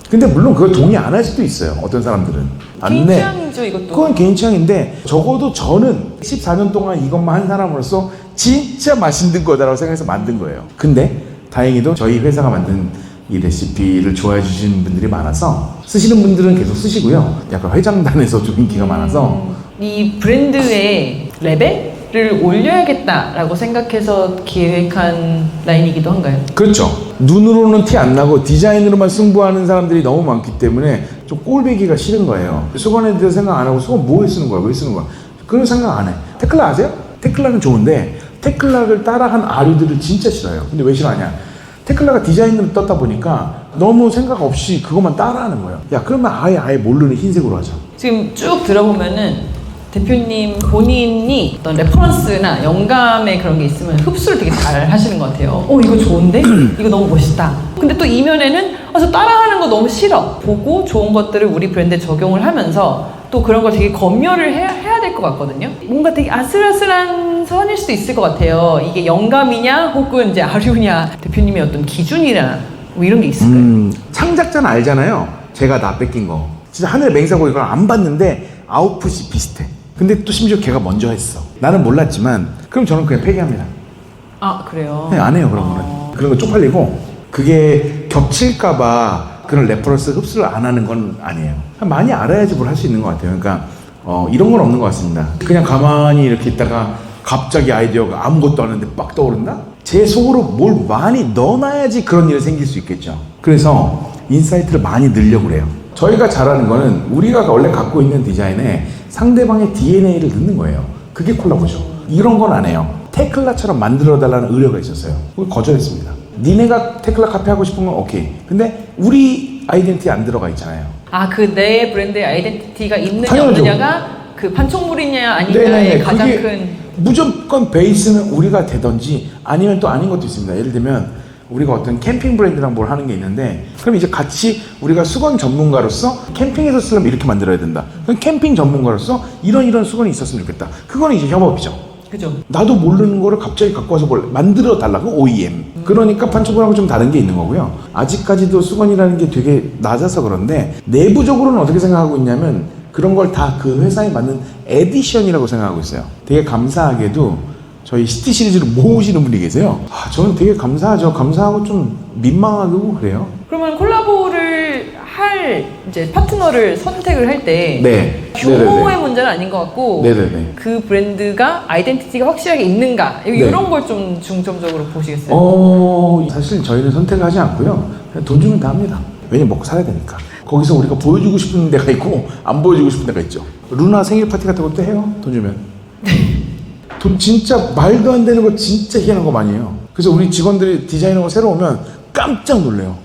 근데 물론 그걸 동의 안 할 수도 있어요. 어떤 사람들은. 개인 취향이죠, 이것도. 그건 개인 취향인데 적어도 저는 14년 동안 이것만 한 사람으로서 진짜 맛있는 거다라고 생각해서 만든 거예요. 근데 다행히도 저희 회사가 만든 이 레시피를 좋아해 주시는 분들이 많아서 쓰시는 분들은 계속 쓰시고요. 약간 회장단에서 좀 인기가 많아서 이 브랜드의 레벨을 올려야겠다라고 생각해서 기획한 라인이기도 한가요? 그렇죠. 눈으로는 티 안 나고 디자인으로만 승부하는 사람들이 너무 많기 때문에 좀 꼴배기가 싫은 거예요. 수건에 대해서 생각 안 하고 수건 뭐에 쓰는 거야? 왜 쓰는 거야? 그런 생각 안 해. 테클라 아세요? 테클라는 좋은데 테클라를 따라한 아류들을 진짜 싫어요. 근데 왜 싫어하냐? 테클라가 디자인으로 떴다 보니까 너무 생각 없이 그것만 따라하는 거예요. 야 그러면 아예 모르는 흰색으로 하자. 지금 쭉 들어보면은 대표님 본인이 어떤 레퍼런스나 영감의 그런 게 있으면 흡수를 되게 잘 하시는 것 같아요. 이거 좋은데? 이거 너무 멋있다. 근데 또 이면에는 저 따라하는 거 너무 싫어. 보고 좋은 것들을 우리 브랜드에 적용을 하면서 또 그런 걸 되게 검열을 해야 될 것 같거든요. 뭔가 되게 아슬아슬한 선일 수도 있을 것 같아요. 이게 영감이냐 혹은 이제 아류냐, 대표님의 어떤 기준이나 뭐 이런 게 있을까요? 창작자는 알잖아요. 제가 나 뺏긴 거. 진짜 하늘 맹세하고 이걸 안 봤는데 아웃풋이 비슷해. 근데 또 심지어 걔가 먼저 했어. 나는 몰랐지만 그럼 저는 그냥 폐기합니다. 아, 그래요? 네, 안 해요 그런 거는. 그런 거 쪽팔리고 그게 겹칠까봐 그런 레퍼런스 흡수를 안 하는 건 아니에요. 많이 알아야지 뭘 할 수 있는 것 같아요. 그러니까 이런 건 없는 것 같습니다. 그냥 가만히 이렇게 있다가 갑자기 아이디어가 아무것도 안 하는데 빡 떠오른다? 제 속으로 뭘 많이 넣어놔야지 그런 일이 생길 수 있겠죠. 그래서 인사이트를 많이 넣으려고 그래요. 저희가 잘하는 거는 우리가 원래 갖고 있는 디자인에 상대방의 DNA를 넣는 거예요. 그게 콜라보죠. 이런 건 안 해요. 테클라처럼 만들어달라는 의뢰가 있었어요. 그걸 거절했습니다. 니네가 테클라 카페 하고 싶은 건 오케이. 근데 우리 아이덴티티 안 들어가 있잖아요. 그 내 브랜드의 아이덴티티가 있느냐 당연하죠. 없느냐가 그 판촉물이냐 아니냐의 네네네. 가장 그게 큰. 무조건 베이스는 우리가 되든지 아니면 또 아닌 것도 있습니다. 예를 들면 우리가 어떤 캠핑 브랜드랑 뭘 하는 게 있는데 그럼 이제 같이 우리가 수건 전문가로서 캠핑에서 쓰려면 이렇게 만들어야 된다. 그럼 캠핑 전문가로서 이런 수건이 있었으면 좋겠다. 그거는 이제 협업이죠. 그죠. 나도 모르는 거를 갑자기 갖고 와서 뭘 만들어 달라고 OEM. 그러니까 판촉물하고 좀 다른 게 있는 거고요. 아직까지도 수건이라는 게 되게 낮아서 그런데 내부적으로는 어떻게 생각하고 있냐면 그런 걸 다 그 회사에 맞는 에디션이라고 생각하고 있어요. 되게 감사하게도 저희 시티 시리즈를 모으시는 분이 계세요. 저는 되게 감사하죠. 감사하고 좀 민망하고 그래요. 그러면 콜라보를 할 이제 파트너를 선택을 할 때 네. 규모의 네네네. 문제는 아닌 것 같고 네네네. 그 브랜드가 아이덴티티가 확실하게 있는가 이런 걸 좀 중점적으로 보시겠어요? 사실 저희는 선택을 하지 않고요. 그냥 돈 주면 다 합니다. 왜냐면 먹고 살아야 되니까. 거기서 우리가 보여주고 싶은 데가 있고 안 보여주고 싶은 데가 있죠. 루나 생일 파티 같은 것도 해요. 돈 주면. 돈 진짜 말도 안 되는 거 진짜 희한한 거 많이 해요. 그래서 우리 직원들이 디자이너가 새로 오면 깜짝 놀래요.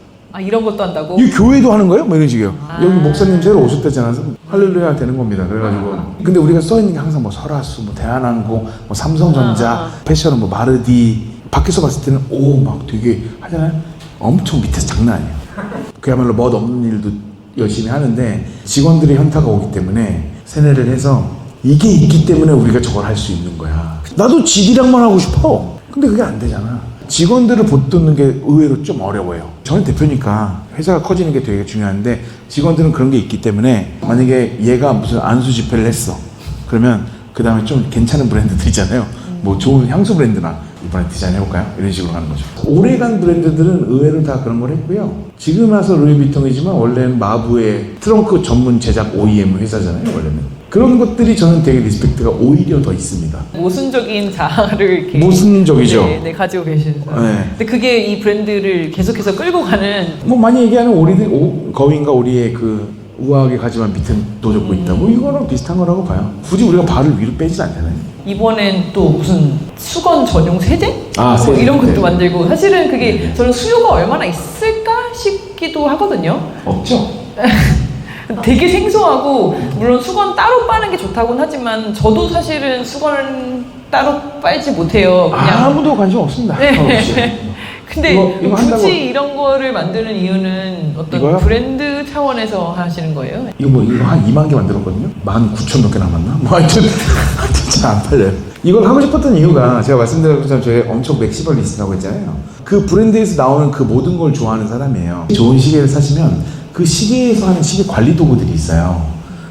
이런 것도 한다고? 이 교회도 하는 거예요? 뭐 이런 식이에요. 여기 목사님 새로 오셨다잖아요. 할렐루야 되는 겁니다. 그래가지고 근데 우리가 써있는 게 항상 뭐 설화수, 뭐 대한항공, 뭐 삼성전자, 패션은 뭐 마르디. 밖에서 봤을 때는 막 되게 하잖아요. 엄청 밑에서 장난 아니에요. 그야말로 멋 없는 일도 열심히 하는데 직원들의 현타가 오기 때문에 세뇌를 해서 이게 있기 때문에 우리가 저걸 할 수 있는 거야. 나도 지디랑만 하고 싶어. 근데 그게 안 되잖아. 직원들을 붙드는 게 의외로 좀 어려워요. 저는 대표니까 회사가 커지는 게 되게 중요한데 직원들은 그런 게 있기 때문에 만약에 얘가 무슨 안수 집회를 했어. 그러면 그 다음에 좀 괜찮은 브랜드들 있잖아요. 뭐 좋은 향수 브랜드나 이번에 디자인 해볼까요? 이런 식으로 하는 거죠. 오래간 브랜드들은 의외로 다 그런 걸 했고요. 지금 와서 루이비통이지만 원래는 마부의 트렁크 전문 제작 OEM 회사잖아요. 원래는. 그런 것들이 저는 되게 리스펙트가 오히려 더 있습니다. 모순적인 자아를 이렇게 모순적이죠. 네, 가지고 계시는. 네. 근데 그게 이 브랜드를 계속해서 끌고 가는. 뭐 많이 얘기하는 거위인가 오리의 그 우아하게 가지만 밑은 도적고 있다고 이거랑 비슷한 거라고 봐요. 굳이 우리가 발을 위로 빼진 않잖아요. 이번엔 또 무슨 수건 전용 세제? 세제. 이런 것도 네. 만들고 사실은 그게 저는 수요가 얼마나 있을까 싶기도 하거든요. 없죠. 되게 생소하고 물론 수건 따로 빠는 게 좋다고는 하지만 저도 사실은 수건을 따로 빨지 못해요. 그냥. 아무도 관심 없습니다. 네. 근데 이거 굳이 한다고. 이런 거를 만드는 이유는 어떤 이거요? 브랜드 차원에서 하시는 거예요? 이거 한 2만 개 만들었거든요. 19,000 몇 개 남았나? 뭐 하여튼 잘 안 팔려요. 이걸 하고 싶었던 이유가 제가 말씀드린 것처럼 저희 엄청 맥시멀 리스트라고 했잖아요. 그 브랜드에서 나오는 그 모든 걸 좋아하는 사람이에요. 좋은 시계를 사시면 그 시계에서 하는 시계 관리 도구들이 있어요.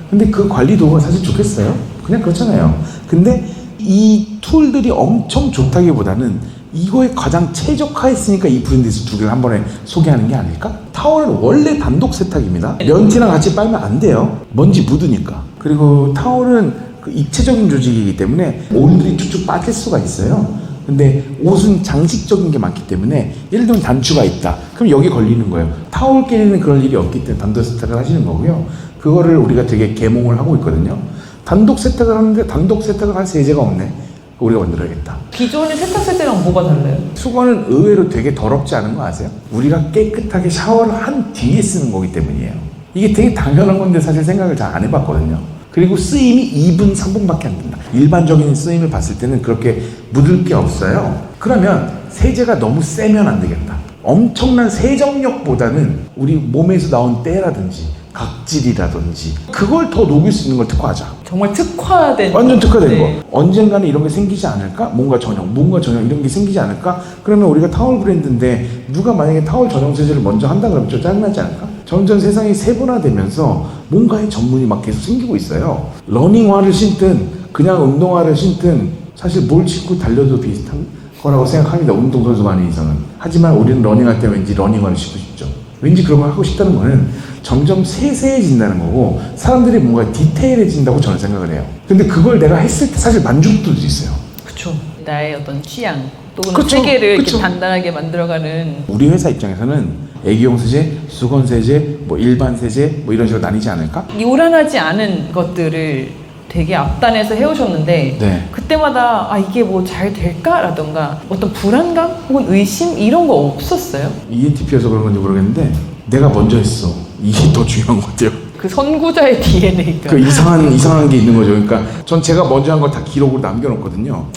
근데 그 관리 도구가 사실 좋겠어요? 그냥 그렇잖아요. 근데 이 툴들이 엄청 좋다기보다는 이거에 가장 최적화했으니까 이 브랜드에서 두 개를 한 번에 소개하는 게 아닐까? 타월은 원래 단독 세탁입니다. 면티랑 같이 빨면 안 돼요. 먼지 묻으니까. 그리고 타월은 그 입체적인 조직이기 때문에 온들이 쭉쭉 빠질 수가 있어요. 근데 옷은 장식적인 게 많기 때문에 예를 들면 단추가 있다. 그럼 여기 걸리는 거예요. 타월끼리는 그럴 일이 없기 때문에 단독 세탁을 하시는 거고요. 그거를 우리가 되게 계몽을 하고 있거든요. 단독 세탁을 하는데 단독 세탁을 할 세제가 없네. 우리가 만들어야겠다. 기존의 세탁 세제랑 뭐가 달라요? 수건은 의외로 되게 더럽지 않은 거 아세요? 우리가 깨끗하게 샤워를 한 뒤에 쓰는 거기 때문이에요. 이게 되게 당연한 건데 사실 생각을 잘 안 해봤거든요. 그리고 쓰임이 2분, 3분밖에 안 된다. 일반적인 쓰임을 봤을 때는 그렇게 묻을 게 없어요. 그러면 세제가 너무 세면 안 되겠다. 엄청난 세정력보다는 우리 몸에서 나온 때라든지 각질이라든지 그걸 더 녹일 수 있는 걸 특화하자. 정말 특화된 완전 특화된 네. 거. 언젠가는 이런 게 생기지 않을까? 뭔가 전용 이런 게 생기지 않을까? 그러면 우리가 타월 브랜드인데 누가 만약에 타월 전용 세제를 먼저 한다 그러면 좀 짜증나지 않을까? 점점 세상이 세분화되면서 뭔가의 전문이 막 계속 생기고 있어요. 러닝화를 신든 그냥 운동화를 신든 사실 뭘 신고 달려도 비슷한 거라고 생각합니다. 운동선수 많은 이상은. 하지만 우리는 러닝할 때 왠지 러닝화를 신고 싶죠. 왠지 그런 걸 하고 싶다는 거는 점점 세세해진다는 거고 사람들이 뭔가 디테일해진다고 저는 생각을 해요. 근데 그걸 내가 했을 때 사실 만족도도 있어요. 그쵸. 나의 어떤 취향 또는 그쵸, 세계를 그쵸. 이렇게 단단하게 만들어가는 우리 회사 입장에서는 애기용 세제, 수건 세제, 뭐 일반 세제 뭐 이런 식으로 나뉘지 않을까? 요란하지 않은 것들을 되게 앞단에서 해오셨는데 네. 그때마다 아 이게 뭐 잘 될까라던가 어떤 불안감 혹은 의심 이런 거 없었어요? ENTP여서 그런 건지 모르겠는데 내가 먼저 했어. 이게 더 중요한 것 같아요. 그 선구자의 DNA가 그 이상한 게 있는 거죠. 그러니까 전 제가 먼저 한 거 다 기록으로 남겨놓거든요.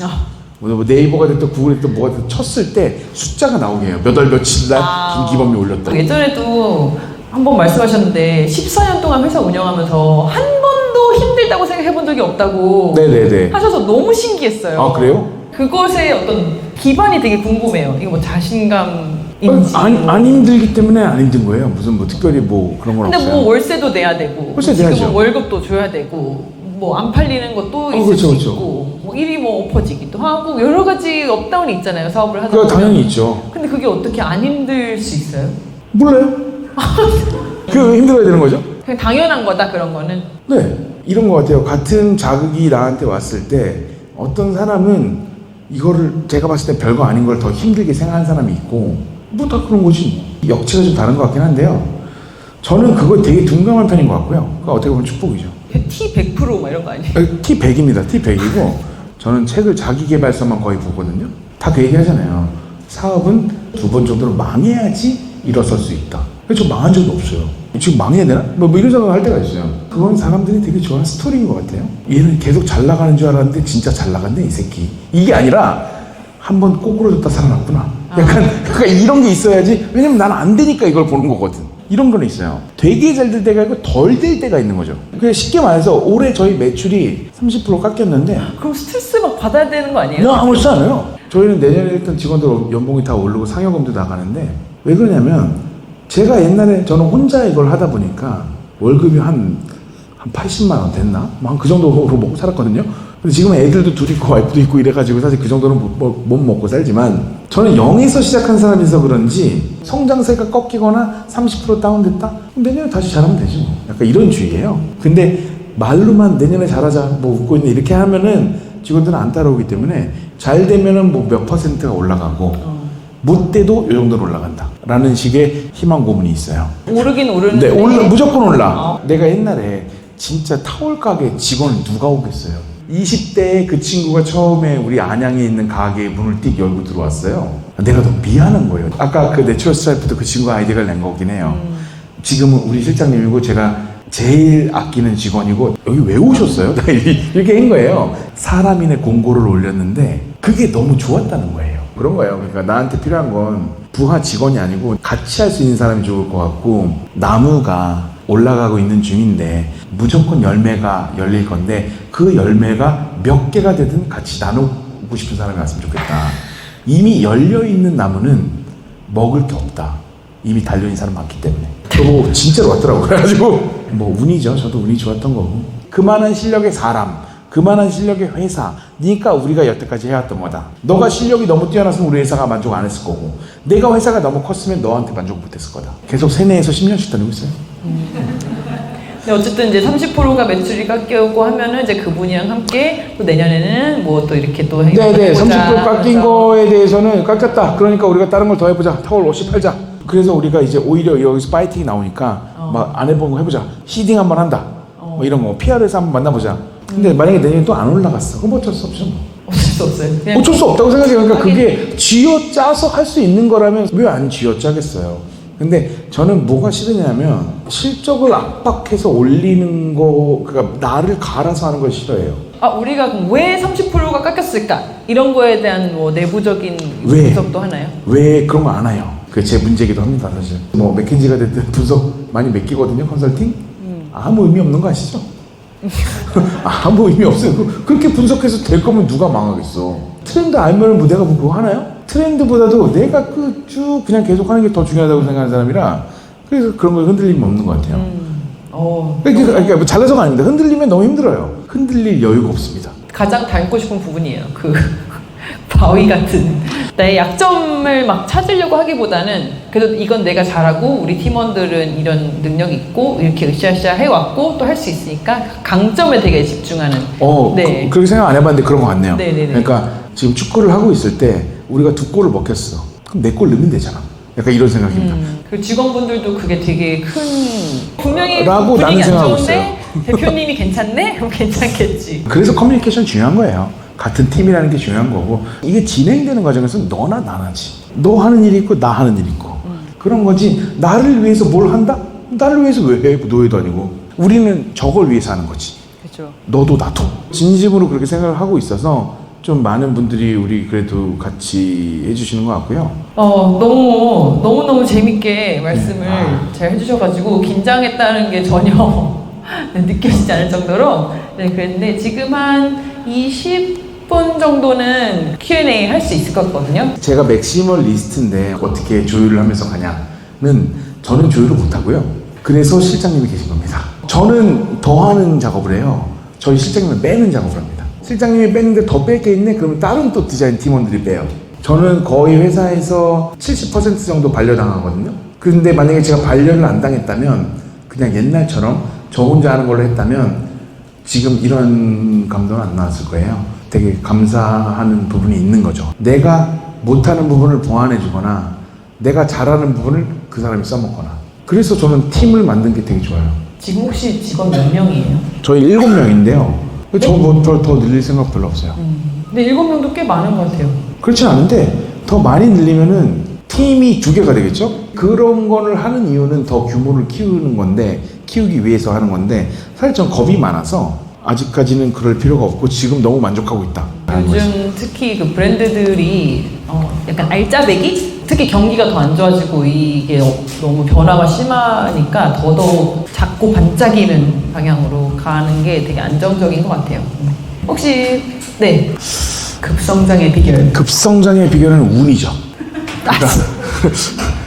뭐 네이버가 됐든 구글이 됐든 뭐가 됐든 쳤을 때 숫자가 나오게 해요. 몇 월 며칠 날 김기범이 올렸다. 예전에도 한 번 말씀하셨는데 14년 동안 회사 운영하면서 한 번도 힘들다고 생각해 본 적이 없다고 네네네. 하셔서 너무 신기했어요. 아 그래요? 그것의 어떤 기반이 되게 궁금해요. 이거 뭐 자신감인지 안 힘들기 때문에 안 힘든 거예요. 무슨 뭐 특별히 뭐 그런 건 근데 없어요. 뭐 월세도 내야 되고 월세 지금은 내야죠. 월급도 줘야 되고 뭐 안 팔리는 것도 있을 그렇죠, 수 그렇죠. 있고 뭐 일이 뭐 엎어지기도 하고 여러 가지 업다운이 있잖아요. 사업을 하다 그거 보면. 당연히 있죠. 근데 그게 어떻게 안 힘들 수 있어요? 몰라요. 그게 왜 힘들어야 되는 거죠? 그냥 당연한 거다 그런 거는. 네. 이런 것 같아요. 같은 자극이 나한테 왔을 때 어떤 사람은 이거를 제가 봤을 때 별거 아닌 걸 더 힘들게 생각하는 사람이 있고 뭐 다 그런 거지. 역체가 좀 다른 것 같긴 한데요. 저는 그거 되게 둔감한 편인 것 같고요. 그거 어떻게 보면 축복이죠. T 100%막 이런 거 아니에요? T100입니다. T100이고 저는 책을 자기계발서만 거의 보거든요. 다 그 얘기 하잖아요. 사업은 2번 정도로 망해야지 일어설 수 있다. 그래서 저 망한 적도 없어요. 지금 망해야 되나? 뭐 이런 생각을 할 때가 있어요. 그건 사람들이 되게 좋아하는 스토리인 것 같아요. 얘는 계속 잘 나가는 줄 알았는데 진짜 잘 나갔네 이 새끼. 이게 아니라 한번 꼬꾸라졌다 살아났구나. 약간 이런 게 있어야지. 왜냐면 나는 안 되니까 이걸 보는 거거든. 이런 거는 있어요. 되게 잘 될 때가 있고 덜 될 때가 있는 거죠. 그냥 쉽게 말해서 올해 저희 매출이 30% 깎였는데 그럼 스트레스 막 받아야 되는 거 아니에요? 나 아무렇지 않아요. 저희는 내년에 일단 직원들 연봉이 다 오르고 상여금도 나가는데 왜 그러냐면 제가 옛날에 저는 혼자 이걸 하다 보니까 월급이 한 80만 원 됐나? 한 그 정도로 먹고 살았거든요. 근데 지금은 애들도 둘 있고 와이프도 있고 이래가지고 사실 그 정도는 못 먹고 살지만 저는 0에서 시작한 사람이서 그런지 성장세가 꺾이거나 30% 다운됐다? 내년에 다시 잘하면 되지 뭐. 약간 이런 주의예요. 근데 말로만 내년에 잘하자 뭐 웃고 있네 이렇게 하면은 직원들은 안 따라오기 때문에 잘 되면은 뭐 몇 %가 올라가고 못 돼도 이 정도로 올라간다 라는 식의 희망 고문이 있어요. 오르긴 오르는데 네, 무조건 올라. 내가 옛날에 진짜 타월 가게 직원을 누가 오겠어요. 20대에 그 친구가 처음에 우리 안양에 있는 가게에 문을 띡 열고 들어왔어요. 내가 너무 미안한 거예요. 아까 그 내추럴 스트라이프도 그 친구가 아이디어를 낸 거긴 해요. 지금은 우리 실장님이고 제가 제일 아끼는 직원이고 여기 왜 오셨어요? 이렇게 한 거예요. 사람인의 공고를 올렸는데 그게 너무 좋았다는 거예요. 그런 거예요. 그러니까 나한테 필요한 건 부하 직원이 아니고 같이 할 수 있는 사람이 좋을 것 같고 나무가 올라가고 있는 중인데 무조건 열매가 열릴 건데 그 열매가 몇 개가 되든 같이 나누고 싶은 사람이 왔으면 좋겠다. 이미 열려있는 나무는 먹을 게 없다. 이미 달려있는 사람 많기 때문에. 그거 진짜로 왔더라고요. 그래가지고 뭐 운이죠. 저도 운이 좋았던 거고. 그만한 실력의 사람, 그만한 실력의 회사, 니까 우리가 여태까지 해왔던 거다. 너가 실력이 너무 뛰어났으면 우리 회사가 만족 안 했을 거고 내가 회사가 너무 컸으면 너한테 만족 못 했을 거다. 계속 세뇌에서 10년씩 다니고 있어요. 근데 어쨌든 이제 30%가 매출이 깎여오고 하면은 이제 그분이랑 함께 또 내년에는 뭐 또 이렇게 또 네네, 해보자 30% 깎인 하면서. 거에 대해서는 깎였다. 그러니까 우리가 다른 걸 더 해보자. 타월 옷이 팔자. 그래서 우리가 이제 오히려 여기서 파이팅이 나오니까 막 안 해본 거 해보자. 시딩 한번 한다. 뭐 이런 거. PR에서 한번 만나보자. 근데 만약에 내년에 또 안 올라갔어. 그럼 어쩔 수 없죠. 뭐. 어쩔 수 없어요. 그냥 어쩔 수 없다고 생각해요. 그러니까 그게 쥐어짜서 할 수 있는 거라면 왜 안 쥐어짜겠어요. 근데 저는 뭐가 싫으냐면 실적을 압박해서 올리는 거, 그러니까 나를 갈아서 하는 걸 싫어해요. 아, 우리가 그럼 왜 30%가 깎였을까? 이런 거에 대한 뭐 내부적인 왜? 분석도 하나요? 왜 그런 거 안 해요? 그게 제 문제이기도 합니다, 사실. 뭐 맥킨지가 됐든 분석 많이 맡기거든요, 컨설팅. 아무 의미 없는 거 아시죠? 아무 의미 없어요. 그렇게 분석해서 될 거면 누가 망하겠어. 트렌드 알면 뭐 내가 뭐 그거 하나요? 트렌드보다도 내가 쭉 그냥 계속 하는 게 더 중요하다고 생각하는 사람이라, 그래서 그런 거에 흔들림이 없는 것 같아요. 그러니까 뭐 잘나서가 아닙니다. 흔들리면 너무 힘들어요. 흔들릴 여유가 없습니다. 가장 닮고 싶은 부분이에요. 그 바위 같은 나의 약점을 막 찾으려고 하기보다는 그래도 이건 내가 잘하고 우리 팀원들은 이런 능력이 있고 이렇게 으쌰으쌰 해왔고 또 할 수 있으니까 강점에 되게 집중하는. 네. 그렇게 생각 안 해봤는데 그런 것 같네요. 네네네. 그러니까 지금 축구를 하고 있을 때 우리가 2골을 먹혔어. 그럼 4골 넣으면 되잖아. 약간 이런 생각입니다. 그 직원분들도 그게 되게 큰 분명히 라고 분위기 나는 안 생각하고 좋은데 대표님이 괜찮네? 그럼 괜찮겠지. 그래서 커뮤니케이션 중요한 거예요. 같은 팀이라는 게 중요한 거고, 이게 진행되는 과정에서 너나 나나지. 너 하는 일이 있고 나 하는 일이 있고 그런 거지. 나를 위해서 뭘 한다? 나를 위해서 왜 해? 노예도 아니고. 우리는 저걸 위해서 하는 거지. 그렇죠. 너도 나도. 진심으로 그렇게 생각을 하고 있어서 좀 많은 분들이 우리 그래도 같이 해주시는 것 같고요. 너무 재밌게 말씀을 잘 해주셔가지고 긴장했다는 게 전혀 느껴지지 않을 정도로 그랬는데 지금 한 20분 정도는 Q&A 할 수 있을 것 같거든요. 제가 맥시멀 리스트인데 어떻게 조율을 하면서 가냐는 저는 조율을 못하고요. 그래서 실장님이 계신 겁니다. 저는 더하는 작업을 해요. 저희 실장님은 빼는 작업을 합니다. 실장님이 빼는데 더 뺄 게 있네? 그러면 다른 또 디자인 팀원들이 빼요. 저는 거의 회사에서 70% 정도 반려당하거든요. 근데 만약에 제가 반려를 안 당했다면, 그냥 옛날처럼 저 혼자 하는 걸로 했다면 지금 이런 감동은 안 나왔을 거예요. 되게 감사하는 부분이 있는 거죠. 내가 못하는 부분을 보완해 주거나 내가 잘하는 부분을 그 사람이 써먹거나. 그래서 저는 팀을 만든 게 되게 좋아요. 지금 혹시 직원 몇 명이에요? 저희 7명인데요. 더 늘릴 생각 별로 없어요. 근데 7명도 꽤 많은 것 같아요. 그렇진 않은데 더 많이 늘리면은 팀이 2개가 되겠죠? 그런 거를 하는 이유는 더 규모를 키우는 건데, 키우기 위해서 하는 건데, 사실 전 겁이 많아서 아직까지는 그럴 필요가 없고 지금 너무 만족하고 있다. 요즘 특히 그 브랜드들이 약간 알짜배기? 특히 경기가 더 안 좋아지고 이게 너무 변화가 심하니까 더더욱 작고 반짝이는 방향으로 가는 게 되게 안정적인 것 같아요. 혹시 급성장의 비결? 급성장의 비결은 운이죠. 그러니까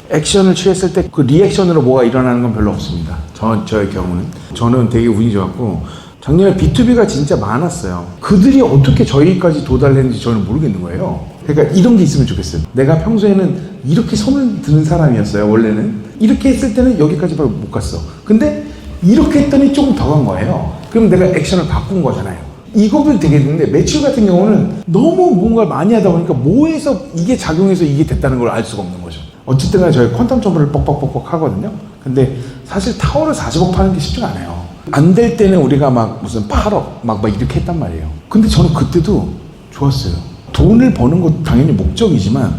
액션을 취했을 때 그 리액션으로 뭐가 일어나는 건 별로 없습니다. 저의 경우는. 저는 되게 운이 좋았고, 작년에 B2B가 진짜 많았어요. 그들이 어떻게 저희까지 도달했는지 저는 모르겠는 거예요. 그러니까 이런 게 있으면 좋겠어요. 내가 평소에는 이렇게 손을 드는 사람이었어요. 원래는 이렇게 했을 때는 여기까지밖에 못 갔어. 근데 이렇게 했더니 조금 더 간 거예요. 그럼 내가 액션을 바꾼 거잖아요. 이거면 되겠는데, 매출 같은 경우는 너무 뭔가 많이 하다 보니까 뭐에서 이게 작용해서 이게 됐다는 걸 알 수가 없는 거죠. 어쨌든 간에 저희 퀀텀 점프를 뻑뻑뻑뻑 하거든요. 근데 사실 타워를 40억 파는 게 쉽지가 않아요. 안 될 때는 우리가 막 무슨 8억 막 이렇게 했단 말이에요. 근데 저는 그때도 좋았어요. 돈을 버는 것도 당연히 목적이지만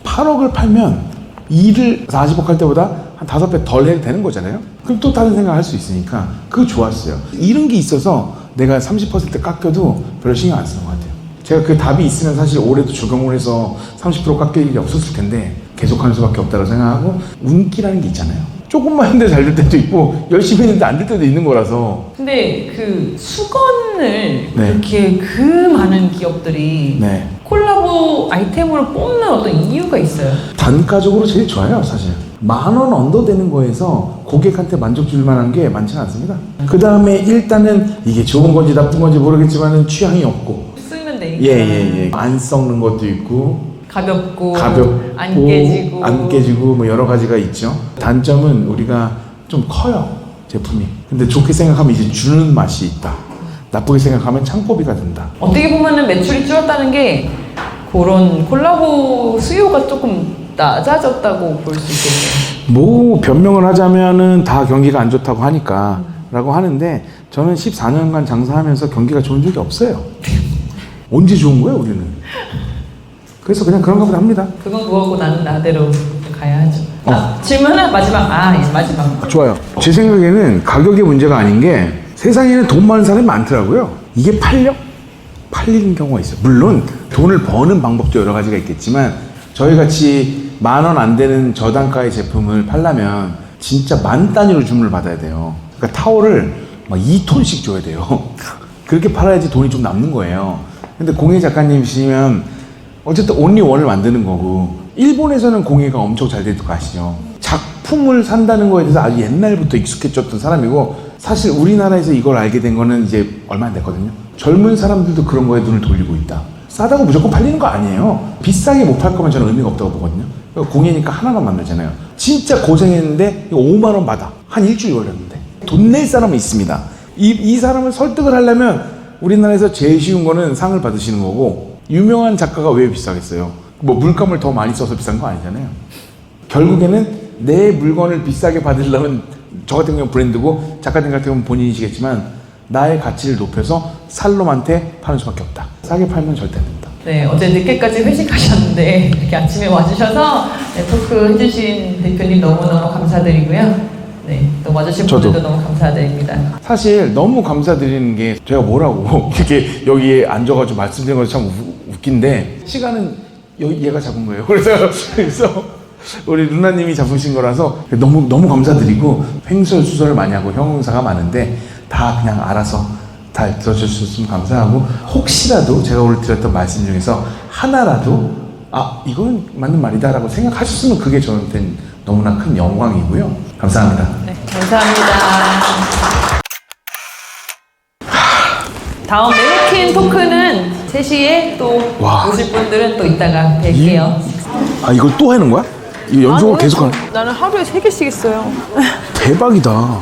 8억을 팔면 일을 40억 할 때보다 한 5배 덜 해도 되는 거잖아요. 그럼 또 다른 생각 할 수 있으니까 그거 좋았어요. 이런 게 있어서 내가 30% 깎여도 별로 신경 안 쓰는 것 같아요. 제가 그 답이 있으면 사실 올해도 적용을 해서 30% 깎일 일이 없었을 텐데 계속하는 수밖에 없다고 생각하고, 운기라는 게 있잖아요. 조금만 했는데 잘 될 때도 있고 열심히 했는데 안 될 때도 있는 거라서. 근데 그 수건을 그렇게 그 많은 기업들이 콜라보 아이템으로 뽑는 어떤 이유가 있어요? 단가적으로 제일 좋아요, 사실. 10,000원 언더 되는 거에서 고객한테 만족 줄 만한 게 많지는 않습니다. 그 다음에 일단은 이게 좋은 건지 나쁜 건지 모르겠지만 취향이 없고, 쓰면 되니까. 안 썩는 것도 있고, 가볍고 안 깨지고 뭐 여러 가지가 있죠. 단점은 우리가 좀 커요, 제품이. 근데 좋게 생각하면 이제 주는 맛이 있다. 나쁘게 생각하면 창고비가 든다. 어떻게 보면은 매출이 줄었다는 게 그런 콜라보 수요가 조금 낮아졌다고 볼 수 있겠네요. 뭐 변명을 하자면은 다 경기가 안 좋다고 하니까 라고 하는데, 저는 14년간 장사하면서 경기가 좋은 적이 없어요. 언제 좋은 거예요, 우리는? 그래서 그냥 그런가 보다 합니다. 그건 그거고 나는 나대로 가야 하죠. 질문 하나 마지막. 예, 마지막. 좋아요. 제 생각에는 가격의 문제가 아닌 게 세상에는 돈 많은 사람이 많더라고요. 이게 팔리는 경우가 있어요. 물론 돈을 버는 방법도 여러 가지가 있겠지만 저희 같이 10,000원 안 되는 저단가의 제품을 팔려면 진짜 만 단위로 주문을 받아야 돼요. 그러니까 타월을 막 2톤씩 줘야 돼요. 그렇게 팔아야지 돈이 좀 남는 거예요. 근데 공예 작가님이시면 어쨌든 온리원을 만드는 거고, 일본에서는 공예가 엄청 잘 되는 거 아시죠? 작품을 산다는 거에 대해서 아주 옛날부터 익숙해졌던 사람이고, 사실 우리나라에서 이걸 알게 된 거는 이제 얼마 안 됐거든요. 젊은 사람들도 그런 거에 눈을 돌리고 있다. 싸다고 무조건 팔리는 거 아니에요. 비싸게 못 팔 거면 저는 의미가 없다고 보거든요. 공예니까 하나만 만들잖아요. 진짜 고생했는데 5만 원 받아. 한 일주일 걸렸는데. 돈 낼 사람은 있습니다. 이 사람을 설득을 하려면 우리나라에서 제일 쉬운 거는 상을 받으시는 거고, 유명한 작가가 왜 비싸겠어요? 뭐 물감을 더 많이 써서 비싼 거 아니잖아요. 결국에는 내 물건을 비싸게 받으려면 저 같은 경우는 브랜드고, 작가님 같은 경우는 본인이시겠지만 나의 가치를 높여서 살놈한테 파는 수밖에 없다. 싸게 팔면 절대 안 된다. 네, 어제 늦게까지 회식하셨는데 이렇게 아침에 와주셔서 토크 해주신 대표님 너무너무 감사드리고요. 네, 또 와주신 분들도 너무 감사드립니다. 사실 너무 감사드리는 게, 제가 뭐라고 이렇게 여기에 앉아가지고 말씀드린 것도 참 웃긴데, 시간은 얘가 잡은 거예요. 그래서 우리 누나님이 잡으신 거라서 너무 감사드리고, 횡설수설을 많이 하고 형용사가 많은데 다 그냥 알아서 다 들어주셨으면 감사하고, 혹시라도 제가 오늘 드렸던 말씀 중에서 하나라도 이건 맞는 말이다라고 생각하셨으면 그게 저한테는 너무나 큰 영광이고요. 감사합니다. 네, 감사합니다. 다음 네오킨 토크는 3시에 또 와. 오실 분들은 또 이따가 뵐게요. 이걸 또 하는 거야? 이거 연속으로 계속 하는? 나는 하루에 3개씩 했어요. 대박이다.